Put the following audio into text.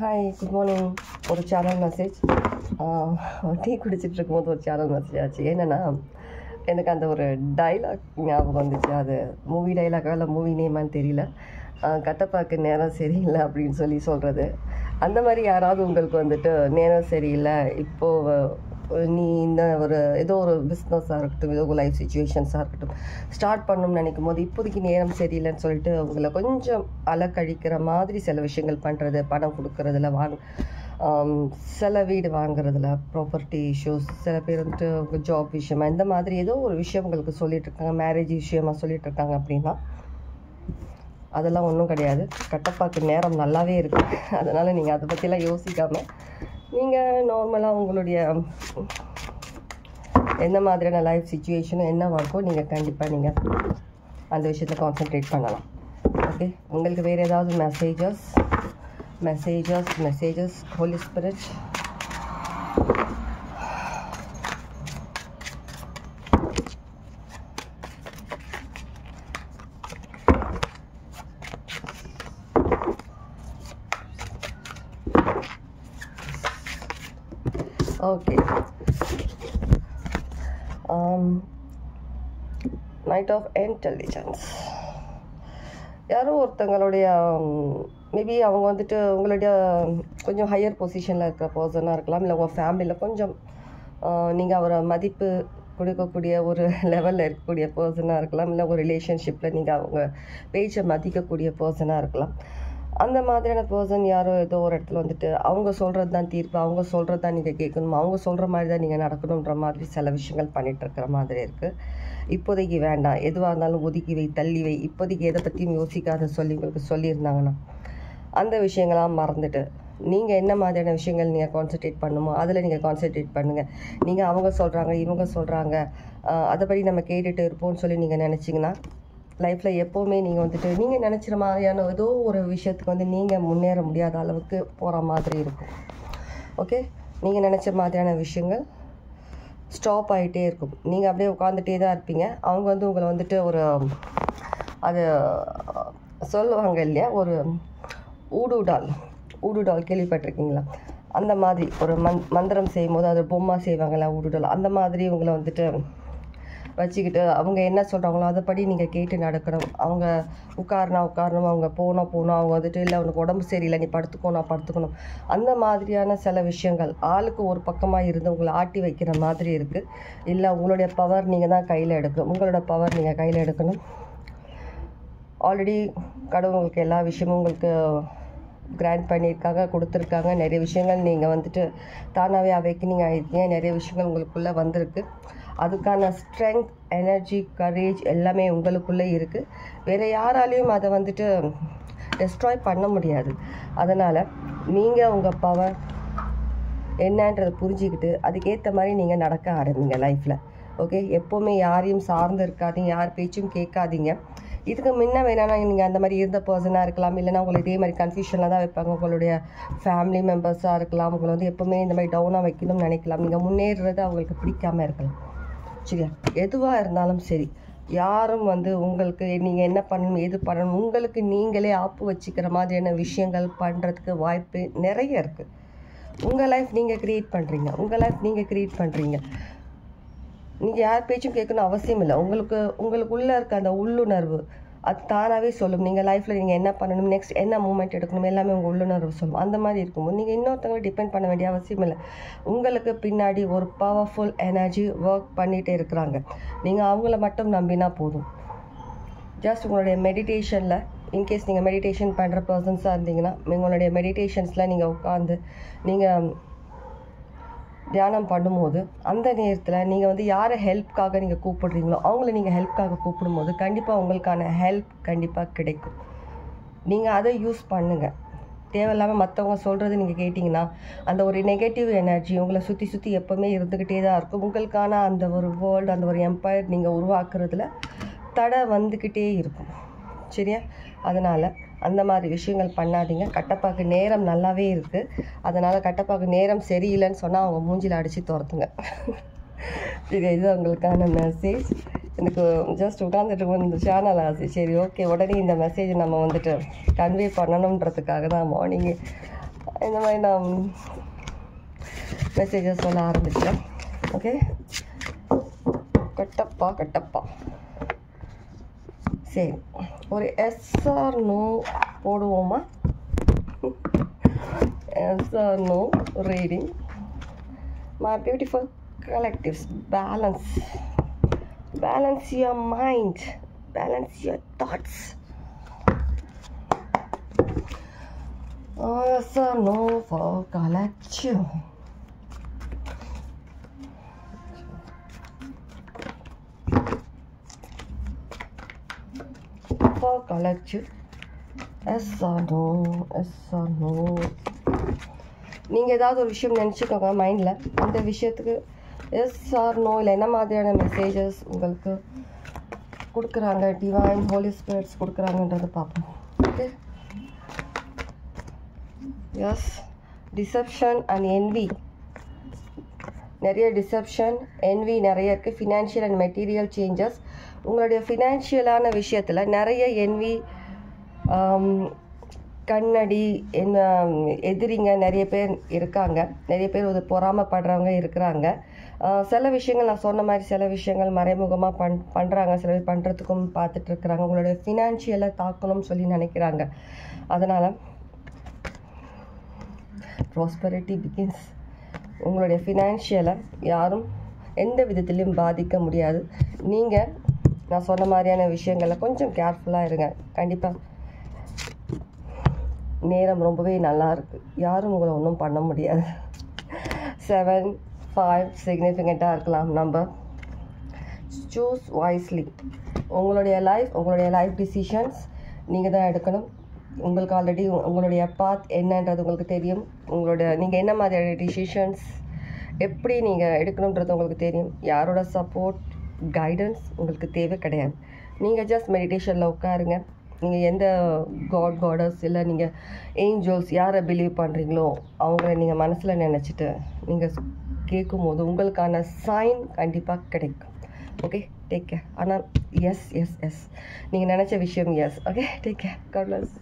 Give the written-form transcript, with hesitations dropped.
Hi, good morning. ஒரு channel message. Tea குடிச்சிட்டு இருக்கும்போது ஒரு சேனல் மெசேஜ் ஆச்சு. என்னென்னா, எனக்கு அந்த ஒரு டைலாக் ஞாபகம் வந்துச்சு. அது மூவி டைலாக்கா இல்லை மூவி நேமான்னு தெரியல. கட்டப்பாக்கு நேரம் சரியில்லை அப்படின்னு சொல்கிறது. அந்த மாதிரி யாராவது உங்களுக்கு வந்துட்டு நேரம் சரியில்லை, இப்போது நீ இந்த ஒரு ஏதோ ஒரு பிஸ்னஸாக இருக்கட்டும், ஏதோ ஒரு லைஃப் சுச்சுவேஷன்ஸாக இருக்கட்டும் ஸ்டார்ட் பண்ணணும்னு நினைக்கும் போது இப்போதைக்கு நேரம் சரியில்லைன்னு சொல்லிட்டு உங்களை கொஞ்சம் அலக்கழிக்கிற மாதிரி சில விஷயங்கள் பண்ணுறது, பணம் கொடுக்கறதுல சில வீடு வாங்குறதுல, ப்ராப்பர்ட்டி இஷ்யூஸ், சில பேர் வந்துட்டு உங்கள் ஜாப் விஷயமா இந்த மாதிரி ஏதோ ஒரு விஷயம் உங்களுக்கு சொல்லிகிட்ருக்காங்க, மேரேஜ் விஷயமா சொல்லிகிட்ருக்காங்க அப்படின்னா அதெல்லாம் ஒன்றும் கிடையாது. கட்டப்பாக்கு நேரம் நல்லாவே இருக்குது. அதனால் நீங்கள் அதை பற்றிலாம் யோசிக்காமல் நீங்கள் நார்மலாக உங்களுடைய எந்த மாதிரியான லைஃப் சுச்சுவேஷனும் என்னவாக இருக்கோ நீங்கள் கண்டிப்பாக நீங்கள் அந்த விஷயத்தில் கான்சென்ட்ரேட் பண்ணலாம். ஓகே, உங்களுக்கு வேறு ஏதாவது messages holy spirit okay. Knight of intelligence. யாரோ ஒருத்தங்களுடைய மேபி அவங்க வந்துட்டு உங்களுடைய கொஞ்சம் ஹையர் பொசிஷனில் இருக்கிற பர்சனாக இருக்கலாம், இல்லை உங்கள் ஃபேமிலியில் கொஞ்சம் நீங்கள் அவரை மதிப்பு கொடுக்கக்கூடிய ஒரு லெவலில் இருக்கக்கூடிய பர்சனாக இருக்கலாம், இல்லை ஒரு ரிலேஷன்ஷிப்பில் நீங்கள் அவங்க பேச்சை மதிக்கக்கூடிய பர்சனாக இருக்கலாம். அந்த மாதிரியான பர்சன் யாரோ ஏதோ ஒரு இடத்துல வந்துட்டு அவங்க சொல்கிறது தான் தீர்ப்பு, அவங்க சொல்கிறது தான் நீங்கள் கேட்கணும், அவங்க சொல்கிற மாதிரி தான் நீங்கள் நடக்கணுன்ற மாதிரி சில விஷயங்கள் பண்ணிகிட்ருக்கிற மாதிரி இருக்குது. இப்போதைக்கு வேண்டாம், எதுவாக இருந்தாலும் ஒதுக்கி வை, தள்ளி வை, இப்போதைக்கு எதை பற்றியும் யோசிக்காத சொல்லி உங்களுக்கு சொல்லியிருந்தாங்கன்னா அந்த விஷயங்களாம் மறந்துட்டு நீங்கள் என்ன மாதிரியான விஷயங்கள் நீங்கள் கான்சன்ட்ரேட் பண்ணுமோ அதில் நீங்கள் கான்சன்ட்ரேட் பண்ணுங்கள். நீங்கள் அவங்க சொல்கிறாங்க, இவங்க சொல்கிறாங்க, அதைப்படி நம்ம கேட்டுட்டு இருப்போம்னு சொல்லி நீங்கள் நினச்சிங்கன்னா லைஃப்பில் எப்போவுமே நீங்கள் வந்துட்டு நீங்கள் நினச்சிற மாதிரியான ஏதோ ஒரு விஷயத்துக்கு நீங்கள் முன்னேற முடியாத அளவுக்கு போகிற மாதிரி இருக்கும். ஓகே, நீங்கள் நினச்ச மாதிரியான விஷயங்கள் ஸ்டாப் ஆகிட்டே இருக்கும். நீங்கள் அப்படியே உட்காந்துட்டே தான் இருப்பீங்க. அவங்க உங்களை வந்துட்டு ஒரு அது சொல்லுவாங்க இல்லையா, ஒரு ஊடுடால் கேள்விப்பட்டிருக்கீங்களா? அந்த மாதிரி ஒரு மந்திரம் செய்யும் போது அது பொம்மை செய்வாங்கள்ல, ஊடுடால், அந்த மாதிரி உங்களை வந்துட்டு வச்சுக்கிட்டு அவங்க என்ன சொல்கிறாங்களோ அதைப்படி நீங்கள் கேட்டு நடக்கணும். அவங்க உட்காரணும், அவங்க போகணும், அவங்க வந்துட்டு இல்லை உனக்கு உடம்பு சரியில்லை நீ படுத்துக்கணும், அந்த மாதிரியான சில விஷயங்கள் ஆளுக்கு ஒரு பக்கமாக இருந்து உங்களை ஆட்டி வைக்கிற மாதிரி இருக்குது. இல்லை உங்களுடைய பவர் நீங்கள் தான் கையில் எடுக்கணும், உங்களோட பவர் நீங்கள் கையில் எடுக்கணும். ஆல்ரெடி கடவுள் உங்களுக்கு எல்லா விஷயமும் உங்களுக்கு கிராண்ட் பண்ணியிருக்காங்க, கொடுத்துருக்காங்க. நிறைய விஷயங்கள் நீங்கள் வந்துட்டு தானாகவே அவேக்கனிங் ஆகிருக்கீங்க, நிறைய விஷயங்கள் உங்களுக்குள்ளே வந்திருக்கு. அதுக்கான ஸ்ட்ரென்த், எனர்ஜி, கரேஜ் எல்லாமே உங்களுக்குள்ளே இருக்குது. வேறு யாராலையும் அதை வந்துட்டு டெஸ்ட்ராய் பண்ண முடியாது. அதனால் நீங்கள் உங்கள் பவர் என்னன்றதை புரிஞ்சுக்கிட்டு அதுக்கேற்ற மாதிரி நீங்கள் நடக்க ஆரம்பிங்க லைஃப்பில். ஓகே, எப்போவுமே யாரையும் சார்ந்து இருக்காதீங்க, யார் பேச்சும் கேட்காதீங்க. இதுக்கு முன்ன வேணால் நீங்கள் அந்த மாதிரி இருந்த பர்சனாக இருக்கலாம், இல்லைனா உங்களை இதே மாதிரி கன்ஃபியூஷனில் தான் வைப்பாங்க. உங்களுடைய ஃபேமிலி மெம்பர்ஸாக இருக்கலாம், உங்களை எப்போவுமே இந்த மாதிரி டவுனாக வைக்கணும்னு நினைக்கலாம். நீங்கள் முன்னேறுறது அவங்களுக்கு பிடிக்காமல் இருக்கலாம். சரியா? எதுவாக இருந்தாலும் சரி, யாரும் உங்களுக்கு நீங்கள் என்ன பண்ணணும், எது பண்ணணும், உங்களுக்கு நீங்களே ஆப்பு வச்சுக்கிற மாதிரியான விஷயங்கள் பண்ணுறதுக்கு வாய்ப்பு நிறைய இருக்குது. உங்கள் லைஃப் நீங்கள் க்ரியேட் பண்ணுறீங்க. நீங்கள் யார் பேச்சும் கேட்கணும் அவசியம் இல்லை. உங்களுக்குள்ளே இருக்க அந்த உள்ளுணர்வு அது தானாகவே சொல்லும். நீங்கள் லைஃப்பில் நீங்கள் என்ன பண்ணணும், நெக்ஸ்ட் என்ன மூமெண்ட் எடுக்கணும், எல்லாமே உங்கள் உள்ளுணர்வு சொல்லும். அந்த மாதிரி இருக்கும்போது நீங்கள் இன்னொருத்தவங்களை டிபெண்ட் பண்ண வேண்டிய அவசியம் இல்லை. உங்களுக்கு பின்னாடி ஒரு பவர்ஃபுல் எனர்ஜி ஒர்க் பண்ணிகிட்டே இருக்கிறாங்க. நீங்கள் அவங்கள மட்டும் நம்பினா போதும். ஜஸ்ட் உங்களுடைய மெடிடேஷனில், இன்கேஸ் நீங்கள் மெடிடேஷன் பண்ணுற பர்சன்ஸாக இருந்தீங்கன்னா உங்களுடைய மெடிடேஷன்ஸில் நீங்கள் உட்காந்து நீங்கள் தியானம் பண்ணும்போது அந்த நேரத்தில் நீங்கள் யாரை ஹெல்ப்காக நீங்கள் கூப்பிடுறீங்களோ அவங்கள நீங்கள் ஹெல்ப்காக கூப்பிடும்போது கண்டிப்பாக உங்களுக்கான ஹெல்ப் கண்டிப்பாக கிடைக்கும். நீங்கள் அதை யூஸ் பண்ணுங்கள். தேவையில்லாமல் மற்றவங்க சொல்கிறது நீங்கள் கேட்டிங்கன்னா அந்த ஒரு நெகட்டிவ் எனர்ஜி உங்களை சுற்றி எப்போவுமே இருந்துக்கிட்டே தான் இருக்கும். உங்களுக்கான அந்த ஒரு வேர்ல்டு, அந்த ஒரு எம்பையர் நீங்கள் உருவாக்குறதுல தடை வந்துக்கிட்டே இருக்கும். சரியா? அதனால் அந்த மாதிரி விஷயங்கள் பண்ணாதீங்க. கட்டப்பாக்கு நேரம் நல்லாவே இருக்குது. அதனால் கட்டப்பாக்கு நேரம் சரியில்லைன்னு சொன்னால் அவங்க மூஞ்சில் அடித்து துரத்துங்க. சரி, இது உங்களுக்கான மெசேஜ். எனக்கு ஜஸ்ட் உட்காந்துட்டு இந்த சேனல் ஆச்சு. சரி, ஓகே, உடனே இந்த மெசேஜ் நம்ம கன்வே பண்ணணுன்றதுக்காக தான் மார்னிங்கே இந்த மாதிரி நான் மெசேஜஸ் சொல்ல ஆரம்பிச்சிட்டேன். ஓகே, கட்டப்பா. சரி, ஒரு எஸ் ஆர் நோ போடுவோமா? Yes or no reading. My beautiful collectives, balance your mind, balance your thoughts. Yes or no for collective. For collective, yes or no, yes or no. நீங்கள் ஏதாவது ஒரு விஷயம் நினச்சிக்கோங்க மைண்டில். அந்த விஷயத்துக்கு எஸ் ஆர் நோ இல்லை என்ன மாதிரியான மெசேஜஸ் உங்களுக்கு கொடுக்குறாங்க, டிவைன் ஹோலி ஸ்பிரிட்ஸ் கொடுக்குறாங்கன்றதை பார்ப்போம். Okay, yes, deception and envy. நிறைய டிசெப்ஷன், என்வி நிறைய இருக்குது. Financial and material changes. உங்களுடைய ஃபினான்ஷியலான விஷயத்தில் நிறைய என்வி, கண்ணடி, என்ன எதிரிங்க நிறைய பேர் இருக்காங்க. நிறைய பேர் ஒரு பொறாமப்படுறவங்க இருக்கிறாங்க. சில விஷயங்கள் நான் சொன்ன மாதிரி சில விஷயங்கள் மறைமுகமாக பண்ணுறாங்க. சில பேர் பண்ணுறதுக்கும் பார்த்துட்ருக்குறாங்க. உங்களுடைய ஃபினான்ஷியலை தாக்கணும்னு சொல்லி நினைக்கிறாங்க. அதனால் ப்ராஸ்பரிட்டி பிகின்ஸ். உங்களுடைய ஃபினான்ஷியலை யாரும் எந்த விதத்துலையும் பாதிக்க முடியாது. நீங்கள் நான் சொன்ன மாதிரியான விஷயங்களில் கொஞ்சம் கேர்ஃபுல்லாக இருங்க. கண்டிப்பாக நேரம் ரொம்பவே நல்லா இருக்குது. யாரும் உங்களை ஒன்றும் பண்ண முடியாது. 7, 5 சிக்னிஃபிகண்ட்டாக இருக்கலாம். நம்பர். Choose wisely. உங்களுடைய லைஃப் டிசிஷன்ஸ் நீங்கள் தான் எடுக்கணும். உங்களுக்கு ஆல்ரெடி உங்களுடைய பாத் என்னன்றது உங்களுக்கு தெரியும். நீங்கள் என்ன மாதிரியான டிசிஷன்ஸ் எப்படி நீங்கள் எடுக்கணுன்றது உங்களுக்கு தெரியும். யாரோட சப்போர்ட், கைடன்ஸ் உங்களுக்கு தேவை கிடையாது. நீங்கள் ஜஸ்ட் மெடிடேஷனில் உட்காருங்க. நீங்கள் எந்த காடஸ் இல்லை நீங்கள் ஏஞ்சல்ஸ் யாரை பிலீவ் பண்ணுறீங்களோ அவங்கள நீங்கள் மனசில் நினச்சிட்டு நீங்கள் கேட்கும்போது உங்களுக்கான சைன் கண்டிப்பாக கிடைக்கும். Okay, take care. ஆனால் எஸ் நீங்கள் நினச்ச விஷயம் yes. Okay, take care. God plus.